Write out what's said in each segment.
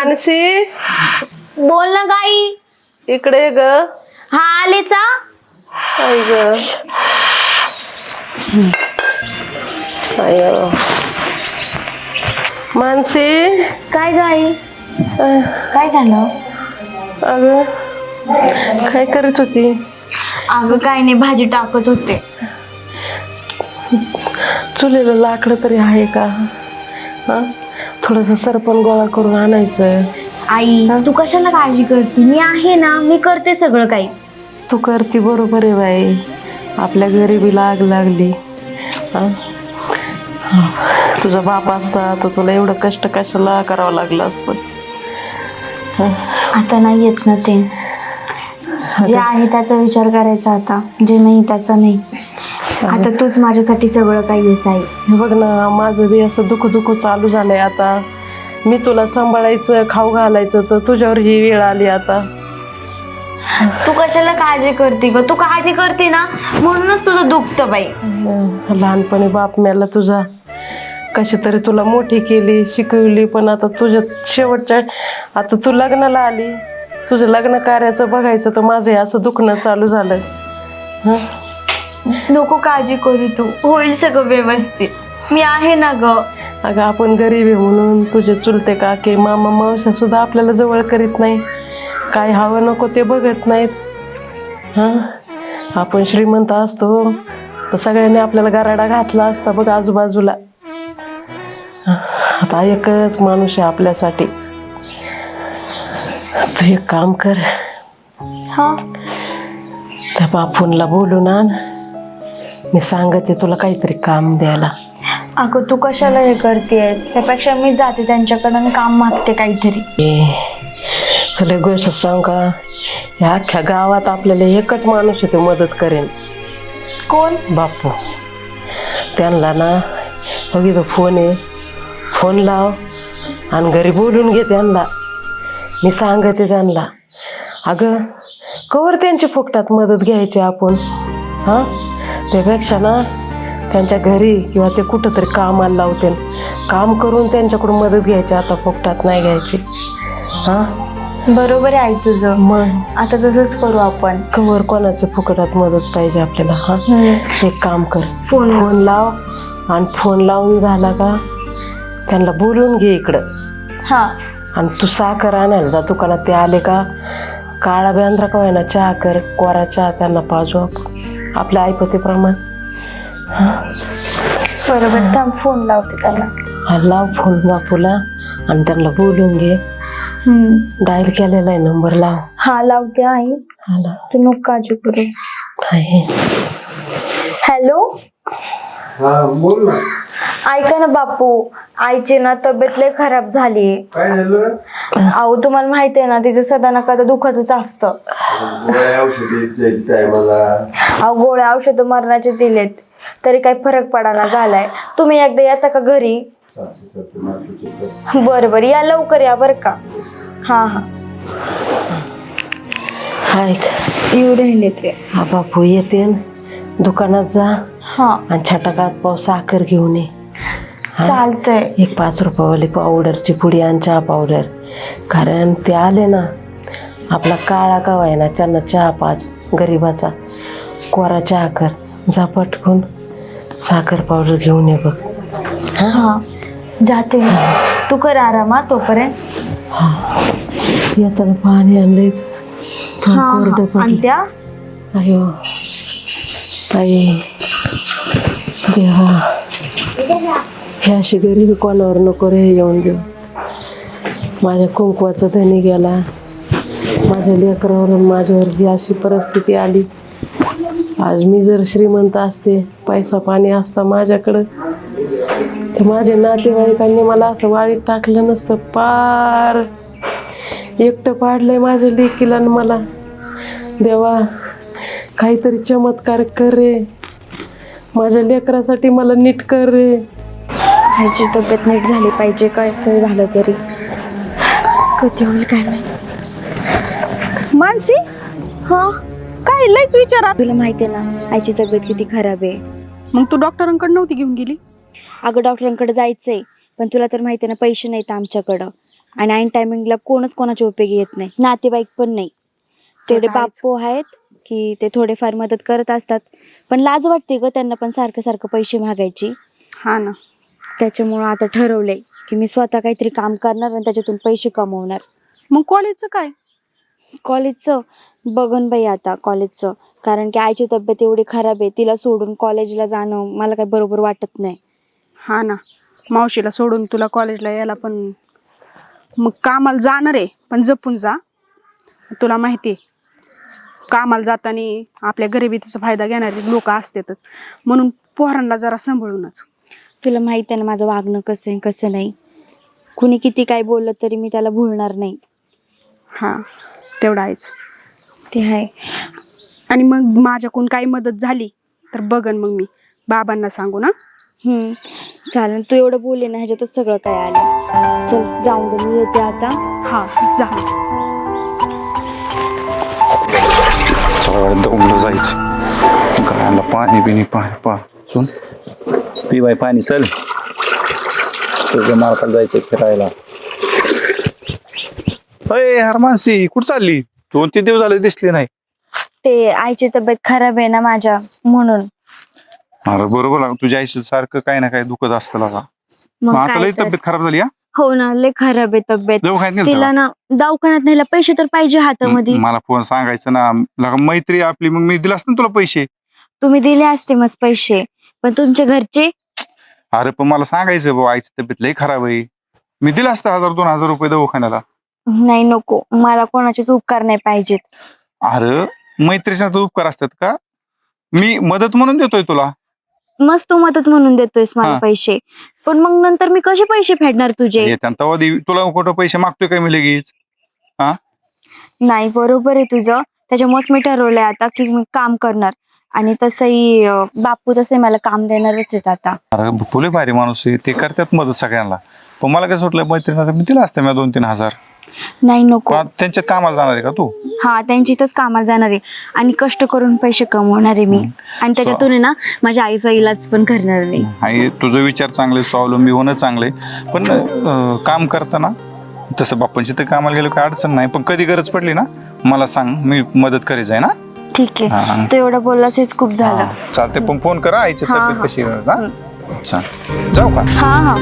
मानसी बोल ना गाई. इकडे ग. हा आलेचा. आई ग. अयो मानसी. काय गाई? काय झालं? अगं काय करत होती? अगं काय नाही, भाजी टाकत होते. चुलीला लाकडं तरी आहे का? हा, थोडस सरपण गोळा करून आणायचं. आई तू कशाला काळजी करते? मी आहे ना, मी करते सगळं काही. तू करती बरोबर आहे बाई. आपल्या गरिबीला आग लागली. तुझा बाप असता तर तुला एवढं कष्ट कशाला करावं लागलं असतं. आता नाही येत ना ते. जे आहे त्याचा विचार करायचा आता, जे नाही त्याचा नाही. आता तूच माझ्यासाठी सगळं काही आहेस आई. बघ ना, माझं बी असं दुःख चालू झालंय आता. मी तुला सांभाळायचं, खाऊ घालायचं, तर तुझ्यावर ही वेळ आली आता. तू कशाला काळजी करते ग? तू काळजी करते ना म्हणूनच तुझं दुखतं बाई. लहानपणी बाप मेला तुझा, कशी तरी तुला मोठी केली, शिकवली, पण आता तुझ्या शेवटच्या, आता तू लग्नाला आली, तुझं लग्न कार्याचं बघायचं, तर माझं हे असं दुखणं चालू झालं. नको काळजी करू, तू होईल सगळं व्यवस्थित. मी आहे ना ग. अगं आपण गरीब आहे म्हणून तुझे चुलते काके मामा मावश्या सुद्धा आपल्याला जवळ करीत नाही. काय हवं नको ते बघत नाहीत. आपण श्रीमंत असतो तर सगळ्यांनी आपल्याला गराडा घातला असता बघ आजूबाजूला. आता एकच माणूस आहे आपल्यासाठी. तू एक काम कर, हा, त्या बापूंला बोलून आण. मी सांगते तुला काहीतरी काम द्यायला. अगं तू कशाला हे करतेस? त्यापेक्षा मी जाते त्यांच्याकडून काम मागते काहीतरी. चल एक गोष्ट सांग का, या अख्ख्या गावात आपल्याला एकच माणूस आहे तो मदत करेन. कोण? बापू. त्यांना ना बघितलं फोन आहे, फोन लाव आणि घरी बोलून घे त्यांना. मी सांगते त्यांना. अगं कवर त्यांची फुकटात मदत घ्यायची आपण. हां, त्यापेक्षा ना त्यांच्या घरी किंवा ते कुठंतरी कामाला लावतील, काम करून त्यांच्याकडून मदत घ्यायची, आता फुकटात नाही घ्यायची. हां बरोबर आहे आई तुझं. मग आता तसंच करू आपण. कवर कोणाची फुकटात मदत पाहिजे आपल्याला. हां, एक काम कर, फोन लाव आणि फोन लावून झाला का त्यांना बोलून घे इकडं. हां, आणि तू साखर आणायला जा दुकानात. ते आले का काळा बेंद्रा का व्हायना चहा कर, कोरा चहा त्यांना पाजू आपण आपल्या ऐपतीप्रमाणे. बरोबर. थांब फोन लावते त्यांना. हा, लाव फोन बापूला आणि त्यांना बोलून घे. डायल केलेला आहे नंबर, लाव. हा लावते आई. हाला तू नको काळजी करू. आहे. हॅलो. हा बोल ना. ऐका ना बापू, आईची ना तब्येत लय खराब झाली. काय झालं? अहो तुम्हाला माहिती आहे ना, तिचं सदा ना कदा दुखतच असतं. गोळ्या औषधी द्यायची टायमाला. अहो गोळ्या औषधं मरणाचे दिलेत तरी काही फरक पडाना झालाय. तुम्ही एकदा येता का घरी? बरं बरं, या लवकर या बरं का. हा हा, ऐक, येऊ राहिले ते. हा बापू येते दुकानात जा. हा आणि छटाकात पाव साखर घेऊन ये. चालतंय. एक 5 रुपयावाली पावडरची पुडी आणि चहा पावडर. कारण ते आले ना, आपला काळा का व्हायना त्यांना चहा पाच, गरीबाचा कोरा चहा कर. जा पटकून साखर पावडर घेऊन ये बघ. हा जाते. तू कर आराम तोपर्यंत. येताना पाणी आणलंच. आणि त्या अयो आई देवा, हे अशी गरीबी कोणावर नको रे येऊन देऊ. माझ्या कुंकवाचा धनी गेला, माझ्या लेकरावरून माझ्यावर ही अशी परिस्थिती आली. आज मी जर श्रीमंत असते, पैसा पाणी असता माझ्याकडं, तर माझ्या नातेवाईकांनी मला असं वाळीत टाकलं नसतं. पार एकटं पाडलंय माझ्या लेकीला आणि मला. देवा काहीतरी चमत्कार कर रे, माझ्या लेकरासाठी मला नीट कर रे. आईची तब्येत नीट झाली पाहिजे, काय झालं तरी. कधी होईल काय माहिती. मानसी, हा काय लयच विचारात. तुला माहिती आहे ना आईची तब्येत किती खराब आहे. मग तू डॉक्टरांकडे नव्हती घेऊन गेली? अगं डॉक्टरांकडे जायचंय, पण तुला तर माहिती आहे ना पैसे नाहीत आमच्याकडं. आणि ऐन टायमिंगला कोणच कोणाच्या उपयोगी येत नाही, नातेवाईक पण नाही. तेवढे तर आहेच. बापू आहेत की ते थोडेफार मदत करत असतात, पण लाज वाटते ग त्यांना पण सारखं सारखं पैसे मागायची. हा ना. त्याच्यामुळं आता ठरवलंय की मी स्वतः काहीतरी काम करणार आणि त्याच्यातून पैसे कमवणार. मग कॉलेजचं काय? कॉलेजचं बघन बाई आता कॉलेजचं, कारण की आईची तब्येत एवढी खराब आहे, तिला सोडून कॉलेजला जाणं मला काही बरोबर वाटत नाही. हा ना, मावशीला सोडून तुला कॉलेजला यायला पण. मग कामाला जाणार आहे पण जपून जा. तुला माहिती आहे कामाला जाताना आपल्या गरिबीचा फायदा घेणारे लोक असतातच, म्हणून पोरांना जरा सांभाळूनच. तुला माहिती आहे ना माझं वागणं कसं आहे कसं नाही. कुणी किती काय बोललं तरी मी त्याला भुलणार नाही. हा तेवढं आहेच. ते आहे. आणि मग माझ्याकडून काही मदत झाली तर बघन मग मी बाबांना सांगू ना. चालेल, तू एवढं बोलले ना ह्याच्यातच सगळं काय आलं. चल जाऊन दे, मी येते आता. हा जा. दौंड जायचं गायला पाणी बिनी पाणी पी बाई पाणी. चल तुझ्या मालकाला जायचंय फिरायला. अय हर मानसी कुठं चालली? 2-3 दिवस झाले दिसली नाही. ते आईची तब्येत खराब आहे ना माझ्या, म्हणून. अरे बरोबर तुझ्या आईचं सारखं काही ना काही दुखत असतं लागा. मग आता काय लई तर. तब्येत खराब झाली. हो ना, लय खराब आहे तब्येत. दवाखान्यात नेलतं तिला का? ना दवाखान्यात न्यायला पैसे तर पाहिजे हातामध्ये. मला फोन सांगायचं ना, लगा मैत्री आपली, मग मी दिला असतं ना तुला पैसे. तुम्ही दिले असते मस्त पैसे, पण तुमच्या घरचे. अरे पण मला सांगायचं भाऊ आईची तब्येत लई खराब आहे, मी दिला असतं 1000-2000 रुपये दवाखान्याला. नाही नको, मला कोणाचेच उपकार नाही पाहिजेत. अरे मैत्रीचा तो उपकार असतात का? मी मदत म्हणून देतोय तुला. मस्त तू मदत म्हणून देतोयस मला हा. पैसे, पण मग नंतर मी कसे पैसे फेडणार तुझे? येत्या तेव्हा तुला कुठं पैसे मागतोय काय मी लगेच? नाही, बरोबर आहे तुझं. त्याच्यामुळेच मी ठरवलंय आता की मी काम करणार. आणि तसंही बापू तसंही मला काम देणारच आहेत आता. अरे फुले भारी माणूस आहे, ते करतात मदत सगळ्यांना. पण मला काय सुटलं मैत्रिणी, मी दिला असतं मी 2-3 हजार. नाही नको. पण त्यांच्यात कामाला जाणार आहे का तू? हा, त्यांचीच कामाला जाणार आहे आणि कष्ट करून पैसे कमवणार आहे मी. आणि त्याच्यातून आहे ना माझ्या आईचा इलाज पण करणार नाही. आणि तुझं विचार चांगले, स्वावलंबी होणं चांगले, पण काम करताना तसं बाप्पांची तर कामाला गेलो काय अडचण नाही, पण कधी गरज पडली ना मला सांग, मी मदत करीच आहे ना. ठीक हा. आहे, तू एवढं बोललास हेच खूप झालं. चालते, पण फोन करा आईची हा, तब्येत हा. कशी आहे का? चाल जाऊ का? हा हा.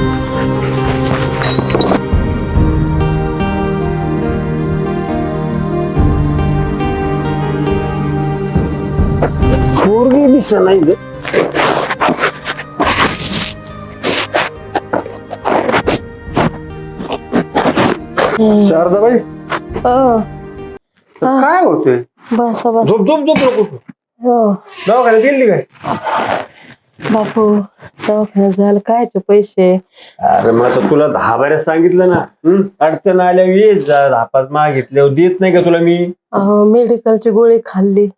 पोरगी दिसत नाही ग. शारदाबाई काय होतंय? बस बस. झोप झोप झोप नको. हो दवाखान्यात गेली काय? बापू, दवाखान्यात झालं कायचे पैसे? अरे मग आता तुला 10 बाऱ्या सांगितलं ना, अडचण आल्यावर ये जा, 10-5 मागितल्यावर देत नाही का तुला मी? अहो मेडिकलची गोळी खाल्ली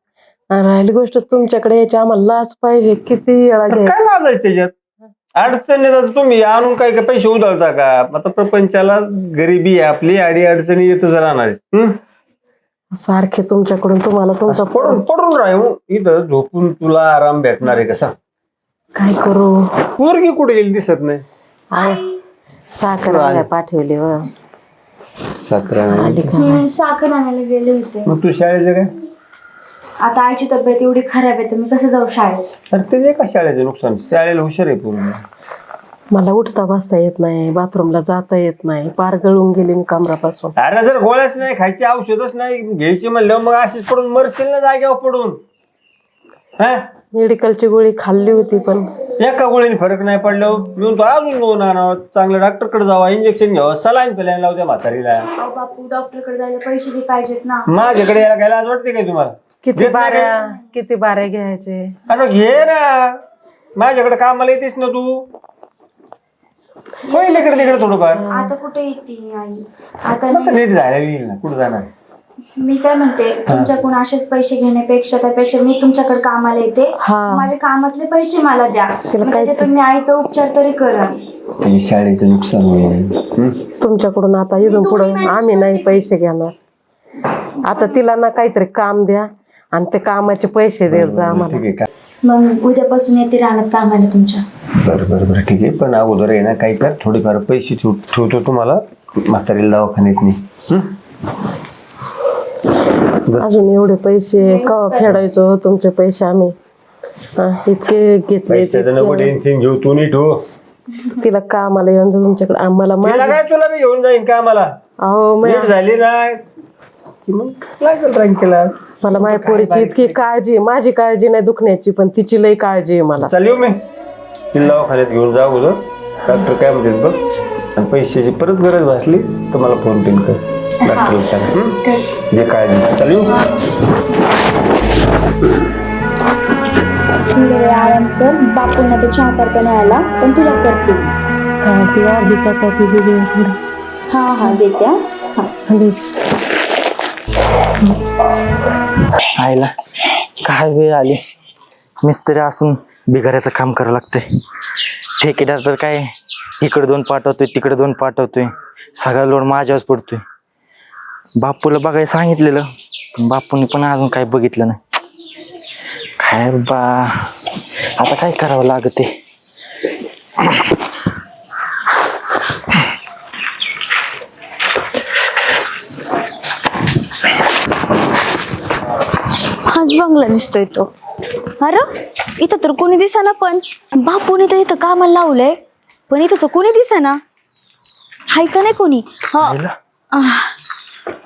आणि राहिली गोष्ट तुमच्याकडे यायची आम्हाला लाच पाहिजे. किती वेळा घ्यायची? काय लाजायचं त्याच्यात? अडचण येतात तुम्ही आणून काय काय पैसे उधळता का? आता प्रपंचाला गरिबी आहे आपली, अडी अडचणी येतच राहणार आहे. सारखे तुमच्याकडून तुम्हाला तुमचा पडून पडून राहू इथं झोपून तुला आराम भेटणार आहे कसा? काय करू? पोरगी कुठे गेली दिसत नाही. साखर आणायला पाठवली व साखरा आली का? साखर आणायला गेले होते. मग तू शाळेचं काय? आता आईची तब्येत एवढी खराब आहे तर मी कसं जाऊ शाळेत? अरे ते का शाळेचं नुकसान? शाळेला हुशार आहे पूर्ण. मला उठता बसता येत नाही, बाथरूमला जाता येत नाही, पार गळून गेली मी कमरापासून. अरे जर गोळ्याच नाही खायची, औषधच नाही घ्यायची म्हणल्यावर मग अशीच पडून मरशील ना जाग्यावर पडून. हा, मेडिकलची गोळी खाल्ली होती पण एका गोळीने फरक नाही पडल्यावर मी तो अजून 2 आणावं, चांगल्या डॉक्टरकडे जावा, इंजेक्शन घ्यावं, सलाईन पेलायला लावत्या म्हातारीला. बापू, डॉक्टरकडे जायला पैसे बी पाहिजेत ना. माझ्याकडे यायला घ्यायला आज वाटते काय तुम्हाला? किती देत नाही बाऱ्या किती बाऱ्या घ्यायचे? अरे घे ना, माझ्याकडे कामाला येतेस ना तू. होईल इकडे तिकडे थोडंफार. आता कुठे येते आई? आता आता नीट जायला येईल ना, कुठं जाणार? मी काय म्हणते, तुमच्याकडून असेच पैसे घेण्यापेक्षा त्यापेक्षा मी तुमच्याकडे कामाला येते. हा. माझ्या कामातले पैसे मला द्या, मग त्याच्यातून मी आईचा उपचार तरी करा. शाळेचं नुकसान होईल. तुमच्याकडून आता इथून पुढे आम्ही नाही पैसे घेणार. आता तिला ना काहीतरी काम द्या आणि ते कामाचे पैसे देत जा आम्हाला. ठीक आहे का? मग उद्यापासून येते राहण्यात कामाला तुमच्या. बरं बरं बरं ठीक आहे, पण अगोदर आहे ना काही कर, थोडेफार पैसे ठेवतो तुम्हाला म्हातारीला दवाखान्यात नाही. अजून एवढे पैसे कवा फेडायचो तुमचे पैसे आम्ही इतके घेतले पैशाचं नको टेन्शन घेऊ, तू नीट हो. तिला कामाला येऊन जाऊ तुमच्याकडे आम्हाला तिला माझी काय तुला मी घेऊन जाईन का मला अहो नीट झाली ना की मग लागेल रंगीला. मला माझ्या पोरीची इतकी काळजी आहे. माझी काळजी नाही दुखण्याची पण तिची लई काळजी आहे मला. चाल येऊ मी तिला दवाखान्यात घेऊन जा अगोदर. डॉक्टर काय म्हणतात बघ, आणि पैशाची परत गरज भासली तर मला फोन पेन कर. डॉक्टरला सांग जे काळजी. चाल येऊ. आराम कर. बापूंना तर चहा करता नाही आला पण तुला करते. हा ती अर्धी चपाती दिली थोडी. हा देत्या. आईला काय वेळ आली. मिस्त्री असून बिगाऱ्याचं काम करावं लागतंय. ठेकेदार तर काय इकडे 2 पाठवतोय तिकडे 2 पाठवतोय. सगळा लोड माझ्यावरच पडतोय. बापूला बघायला सांगितलेलं पण बापूने पण अजून काय बघितलं नाही. काय बा आता काय करावं लागते. हाच बंगला दिसतोय तो. अरे इथं तर कोणी दिसेना पण बापूने तर इथं कामाला लावलंय पण इथं तर कोणी दिसेना. हाय का नाही कोणी.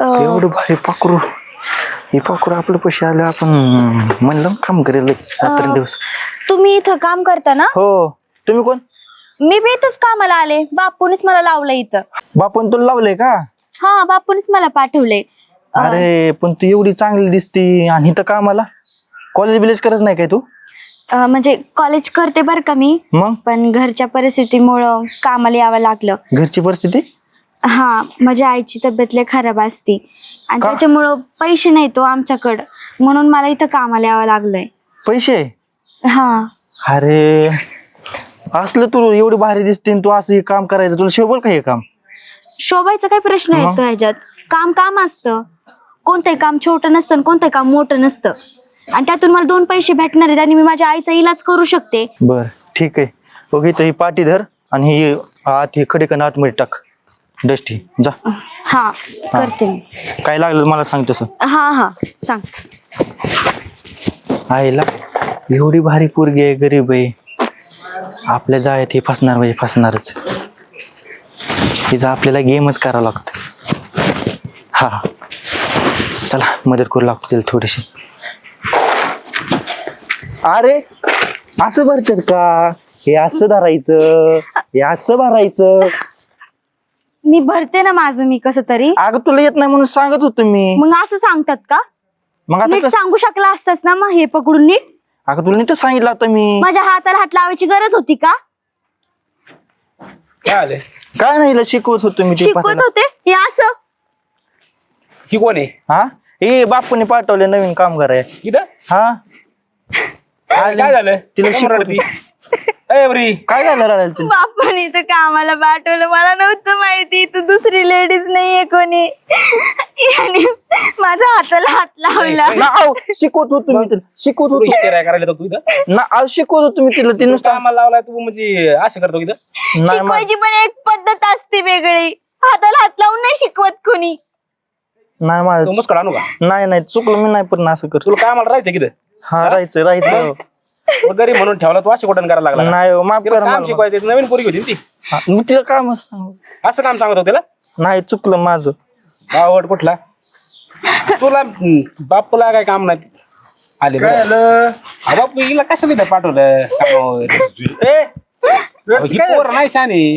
एवढं भारी पाखरू. हे पाखरू आपलं पैसे आलं आपण म्हणलं काम करेल दिवस. तुम्ही इथं काम करता ना. हो. तुम्ही कोण. मी बी इथंच कामाला आले. बापूनेच मला लावलं इथं. बापून तुला लावलंय का. हा बापूनेच मला पाठवलंय. अरे पण तू एवढी चांगली दिसती आणि इथं कामाला. कॉलेज बिलेज करत नाही काय तू. म्हणजे कॉलेज करते बर का मी मग पण घरच्या परिस्थितीमुळं कामाला यावं लागलं. घरची परिस्थिती. हा माझ्या आईची तब्येत लय खराब असती आणि का? त्याच्यामुळं पैसे नाही तो आमच्याकडं म्हणून मला इथं कामाला यावं लागलंय. पैसे. हा अरे असलं तू एवढी भारी दिसते आणि तू असं हे काम करायचं तुला शोभल का हे काम. शोभायचा काही प्रश्न मग? येतो ह्याच्यात. काम असतं. कोणतंही काम छोटं नसतं आणि कोणतंही काम मोठं नसतं आणि त्यातून मला 2 पैसे भेटणार आहेत आणि मी माझ्या आईचा इलाज करू शकते. बर ठीक आहे. ओके तर ही पाठी धर आणि ही आत हे खडे कण आतमध्ये टाक. डस्टी जा. हा करते मी. काय लागलं मला सांग तसं. हा सांग. आईला एवढी भारी पोरगी आहे गरीब आहे. आपल्या जाळ्यात हे फसणार म्हणजे फसणारच. तिचा आपल्याला गेमच करावा लागतो. हा चला मदत करू लागतो तिला थोडीशी. अरे असं भरतात का. हे असं धरायचं हे असं भरायचं. मी भरते ना माझं मी कसं तरी. अगं तुला येत नाही म्हणून सांगत होतो मी. मग असं सांगतात का. मग आता नीट सांगू शकला असतास ना मग हे पकडून नीट. अगं तुला नीट सांगितलं आता मी. माझ्या हाताला हात लावायची गरज होती का. काय नाही हिला शिकवत होतो मी. शिकवत होते हे असं. ही कोण आहे. हा हे बापूने पाठवले नवीन काम कराय. इथं हा काय झालं तिला का शिकवत रडती? ए बरी काय झालं रडायला तुला. बापाने तर कामाला पाठवलं. मला नव्हतं माहिती तू दुसरी लेडीज नाहीये कोणी. आणि माझ्या हाताला हात लावला. ना आव शिकवत होतो मी तिला. शिकवत तू होतो इथे काय करायला तू इथं ना आव शिकवत होतो मी तिला. ती नुसतं कामाला लावलाय तू म्हणजे असं करतो इथं. नाही मा- शिकवायची पण एक पद्धत असते वेगळी. हाताला हात लावून नाही शिकवत कोणी. नाही तू माझं मुस्कळ आणू का. नाही चुकलं मी नाही पण असं कर. तुला कामाला राहायचं किती हा राहायचं गरीब म्हणून ठेवला तू अशी कुठं करायला लागला. नाही हो, माफ तिला कर काम मला. शिकवायचं नवीन पोरगी होती ना ती. हा, मी तिला कामच सांगू. असं काम सांगत होते नाही चुकलं माझं. आवड कुठला तुला बापूला काय काम नाही आले काय झालं. बापू हिला कशाला इथं पाठवलं कामावर. ही पोर नाही शानी.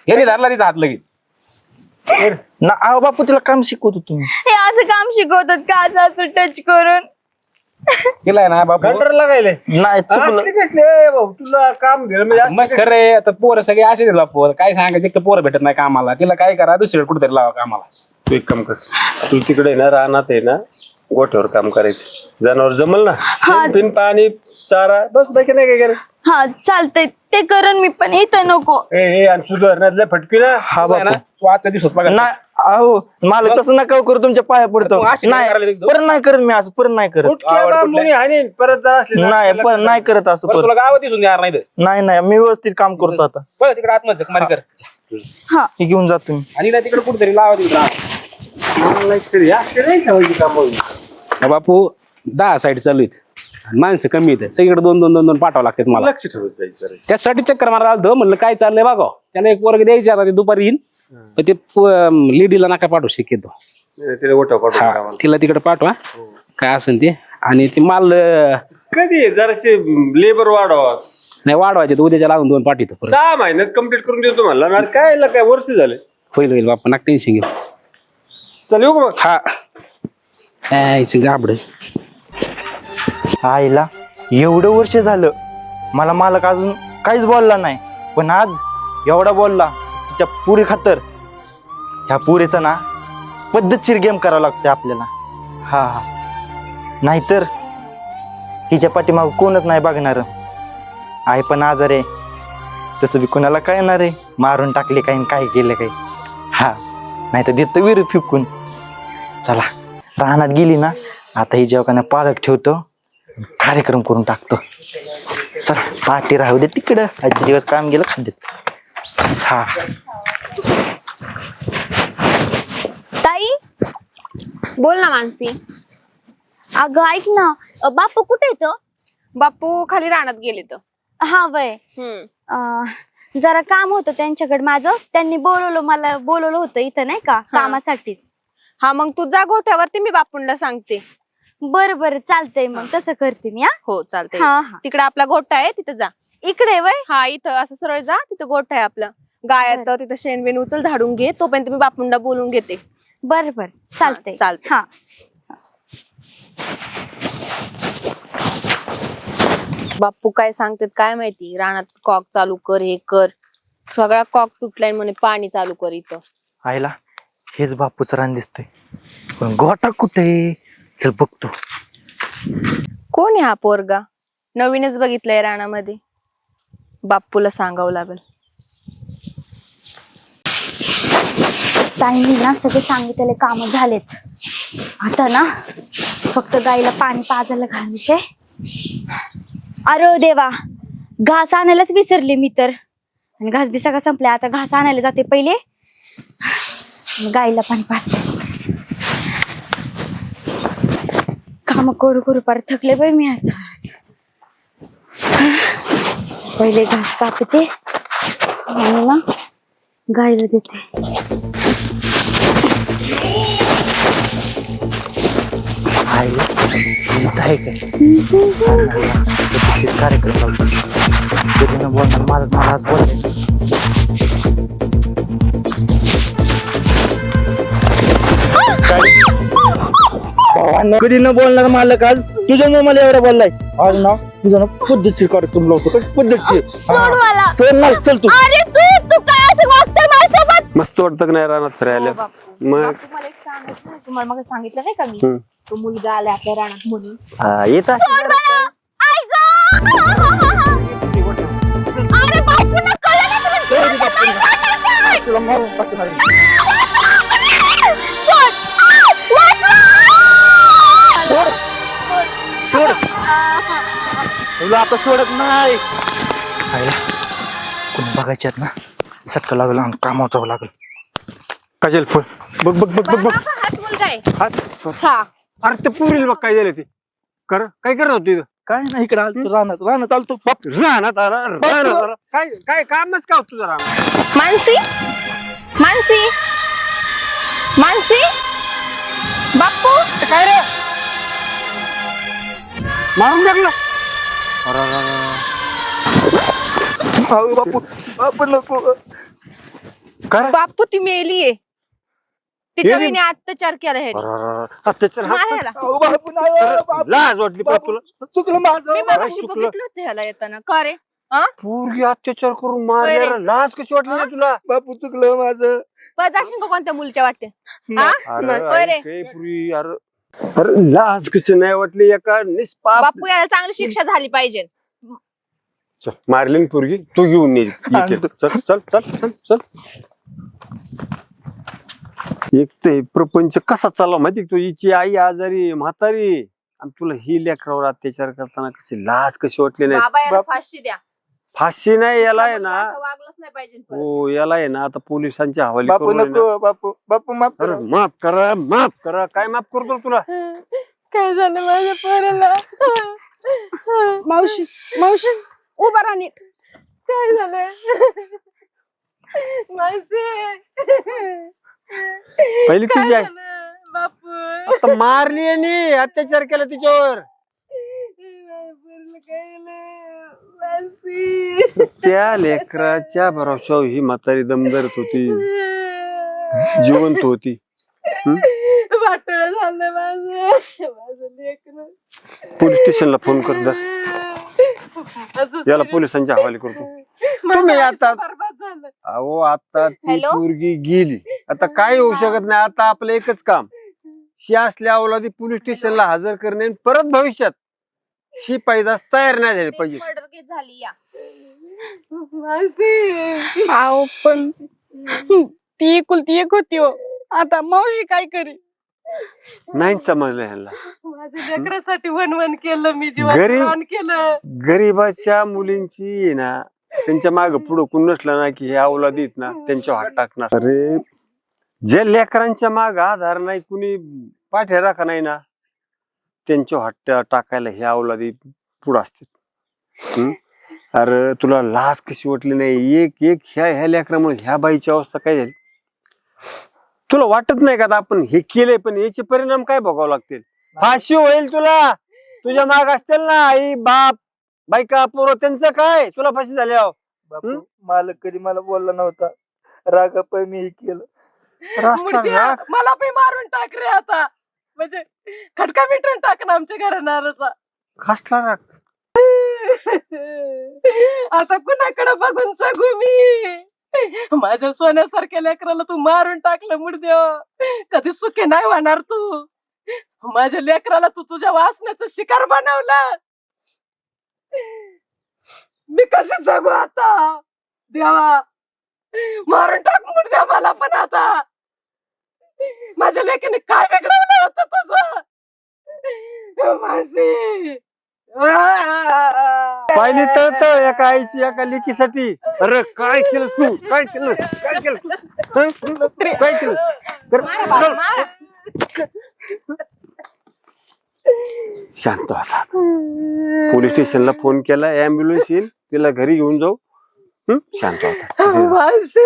याने धरला तिचा हात लगेच. ना आव बापू तिला काम शिकवत होतो मी. हे असं काम शिकवतात का असं टच करून. केलाय ना बापू. गंडर लागायले नाही चुकलं. असले कसले भाऊ तुला काम दिलं म्हणजे असले मस्त खरंय. आता पोरं सगळे असे दिला पोर काय सांगायचं. एक तर पोरं भेटत नाही कामाला. तिला काय करा दुसरीकडे कुठेतरी लावा कामाला. तू एक काम कर. तू तिकडे ना रानात आहे ना गोठ्यावर काम करायचं. जनावर जमल ना. पिन पाणी चारा बस बाकी नाही काय करायचं. हा चालतंय ते करण मी पण इथं नको. आणि सुधारण्यातल्या फटकी ना. हा तू आहे ना, बापू तू आजच्या दिवसात बघा नाही अहो मला तसं नका करू, तुमच्या पाया पडतो. मग अशी काय करायला नाही लागतो? परत नाही करत मी असं, परत नाही करत. परत जर असले नाही परत नाही करत असं बरं, परत. तुला गावात दिसून द्यार नाही तर. नाही नाही मी व्यवस्थित काम करतो आता. बरं तिकडे आत्महत्या जखमारी कर. हा हे घेऊन जा तुम्ही. आणि ना तिकडे कुठेतरी लावा तिकडे. बापू 10 साईड चालू आहेत. माणसं कमी आहेत, सगळीकडे 2-2 पाठवावं लागतात मला. लक्ष ठेवत जायचं. त्यासाठी चक्कर मारायला आलतो, म्हणलं काय चाललंय बघा. त्याला एक वर्ग द्यायचे, आता ते दुपारी येईन. पण ते लेडीला नका पाठवू शक्यतो. तिला गोठा हा, तिला तिकडे पाठवा काय असेल ते. आणि ते माल कधी जरासे लेबर वाढवा. नाही वाढवायचे, तर उद्याच्या लागून 2 पाठवतो परत. 6 महिन्यात कम्प्लीट करून देतो म्हणला ना. काय वर्ष झाले. होईल होईल बाप्पा, नका टेन्शन घेऊ. चल येऊ का मग. हा गाबड आईला एवढं वर्ष झालं मला मालक अजून काहीच बोलला नाही, पण आज एवढा बोलला की त्या पुरी खातर. ह्या पुरीचा ना पद्धतशीर गेम करावा लागतो आपल्याला. हा हा, नाहीतर हिच्या पाठीमाग कोणच नाही बघणार. आई पण आजार आहे, तसं बी कोणाला काय येणार आहे. मारून टाकले काही काय केलं काही. हा नाही तर देतो विरू फिकून. चला रानात गेली ना, आता ही जेव्हा पालक ठेवतो, कार्यक्रम करून टाकतो. चल पार्टी राहू दे तिकडं, आजचे दिवस काम गेलं खड्ड्यात. हा ताई बोल ना मानसी. अगं ऐक ना, बापू कुठे येतो? बापू खाली रानात गेले तर. हा वय जरा काम होतं त्यांच्याकडे माझं, त्यांनी मला बोलवलं होतं इथं नाही का कामासाठीच. हा मग तू जा गोठ्यावरती, मी बापूंना सांगते. बरं बरं चालतंय, मग तसं करते मी. हो चालतंय. हा हा तिकडे आपला गोठा आहे, तिथे जा. इकडे वय. हा इथं असं सरळ जा, तिथं गोठा आहे आपलं. गायात तिथं शेणबेन उचल, झाडून घे. तोपर्यंत मी बापूंना बोलून घेते. बरं बरं चालतंय. चालतंय. हा बापू काय सांगतात काय माहिती. रानात कॉक चालू कर, हे कर. सगळा कॉक तुटलाय म्हणे, पाणी चालू कर इथं. आईला हेच बापूचं रान दिसतंय, पण गोटा कुठे. चल बघतो. कोण आहे हा पोरगा? नवीनच बघितलंय रानामध्ये. बापूला सांगावं लागल. ताईंनी ना सगळे सांगितलेले काम झालेत. आता ना फक्त गाईला पाणी पाजायला घालायचंय. अरे देवा, घास आणायलाच विसरले मी तर. आणि घास बी सगळा संपलाय. आता घास आणायला जाते पहिले, गाईला पाणी पाजते. काम करू करू परत थकले बाई मी आता. पहिले घास कापते आणि ना गाईला देते. आईला इथं आहे काय कार्यक्रम लावतो. कधी न बोलणार मला आज बोलायचं. कधी न बोलणार मालक आज तुझ्या मला एवढा बोललाय. आज ना तुझा ना पद्धतशीर कार्यक्रम लावतो. पद्धतशीर सोड मला. सोड ना, चल तू. अरे तू काय असं वागतोय माझ्यासोबत? मस्त वाटतं का नाही रानात फिरायला. मग बापू मला एक सांगायचं, तुम्हाला मग सांगितलं नाही का मी, तो मुलगा आलाय आपल्या रानात म्हणून. येत सोड मला. आई गं! अरे बापूंना कळलं ना तुम्ही काय करताय? तुला मारून टाकणार. सोड! वाचवा! सोड तुला आता सोडत नाही. आईला कोणी बघायच्यात ना, सटका लागला आणि कामावर जावं लागल. काजल पण बघ बघ बघ बघ बघ. हाच मुलगा आहे. हा अरे ते पुरील बघ काय झालं ते. काय करत होती इथं. काय नाही इकडे आलतो रानात आलतो. बाप रानात आला. काय कामच का तुझं रानात. मानसी, मानसी, मानसी, बापू. काय रे मारून टाकलं. बापू बापू नको. काय बापू ती मेलीये. तिच्या विने अत्याचार केला ह्याने. मारायला. लाज वाटली पण तुला. चुकलं माझं. मी मगाशी बघितलं होतं ह्याला येताना. का रे? पूर्वी अत्याचार करून मारल्यावर लाज कशी वाटली नाही तुला. बापू चुकलं माझं. जाशील का कोणत्या मुलीच्या वाटते? अरे लाज कशी नाही वाटली एका निष्पाप. बापू याला चांगली शिक्षा झाली पाहिजे. चल मारली पूर्वी तू घेऊन ये. चल चल चल चल चल. एक तर हे प्रपंच कसा चालला माहिती का? हिची आई आजारी म्हातारी आणि तुला ही लेकरावर अत्याचार करताना कशी लाज कशी वाटली नाही. बाबा याला फाशी द्या. फाशी नाही याला आहे ना. असं वागलंच नाही पाहिजे परत. हो याला आहे ना आता पोलिसांच्या हवाली बापू करून आहे ना. नको, बापू बापू माफ अरे करा. माफ करा माफ करा. काय माफ करतो तुला? काय झालं माझ्या पोराला? मावशी मावशी उभा राहा नीट. काय झालं मावशी? पहिली तुझी आई बापू आता मारली आणि अत्याचार केला तिच्यावर. त्या लेकराच्या भरोशावर ही म्हातारी दम धरत होती, जिवंत होती. वाटोळं झालं माझं लेकरं. पोलीस स्टेशनला फोन कर जा. याला पोलिसांच्या हवाली करतो. तुम्ही आता अहो आता ती हॅलो? पोरगी गेली, आता काय होऊ शकत नाही. आता आपलं एकच काम, शी असल्या अवलादी पोलीस स्टेशनला हजर करणे आणि परत भविष्यात शी पैदास तयार नाही झाली पाहिजे. मर्डर केस झाली या. आहो पण ती एकुलती एक होती हो. आता मावशी काय करी? नाही समजलं ह्यांना. माझ्या लेकरासाठी वनवन केलं मी, गरीब- जीवन केलं. गरीबाच्या मुलींची आहे ना, त्यांच्या माग पुढं कोण नसलं ना की हे अवलादीत ना त्यांच्या हात टाकणार. अरे जे लेकरांच्या माग आधार नाही, कुणी पाठ्या राखा नाही ना, त्यांच्या हात टाकायला हे अवलादी पुढं असते. अरे तुला लाज कशी वाटली नाही? एक एक ह्या लेकरामुळे ह्या बाईची अवस्था काय झाली? तुला वाटत नाही का आता आपण हे केलंय पण याचे परिणाम काय भोगावं लागतील? फाशी होईल तुला. तुझ्या माग असतील ना आई बाप बायका पोरं, त्यांचं काय? तुला फाशी झाली अहो. बापू मालक कधी मला बोलला नव्हता, रागा पण मी हे केलं. मुर्द्या, मला पण मारून टाक रे आता. म्हणजे खटका मिटून टाक ना आमच्या घराणारचा. कसला राग? आता कुणाकडे बघून जगू मी? माझ्या सोन्यासारख्या लेकराला तू मारून टाकलं मुर्द्या. कधी सुखी नाही होणार तू. माझ्या लेकराला तू तुझ्या वासनाचं शिकार बनवलं. मी कशी जगू आता? देवा मारून टाक मुर्द्या मला पण आता. माझ्या लेकीने काय बिघडवलं होतं तुझं? माझी पाहिली तर एका आईची एका लेकीसाठी. अरे काय केलं तू? काय केलं? काय केलं? काय केलं? शांत आता. पोलीस स्टेशनला फोन केला, ऍम्ब्युलन्स येईल, तिला घरी घेऊन जाऊ. शांत होता. माझी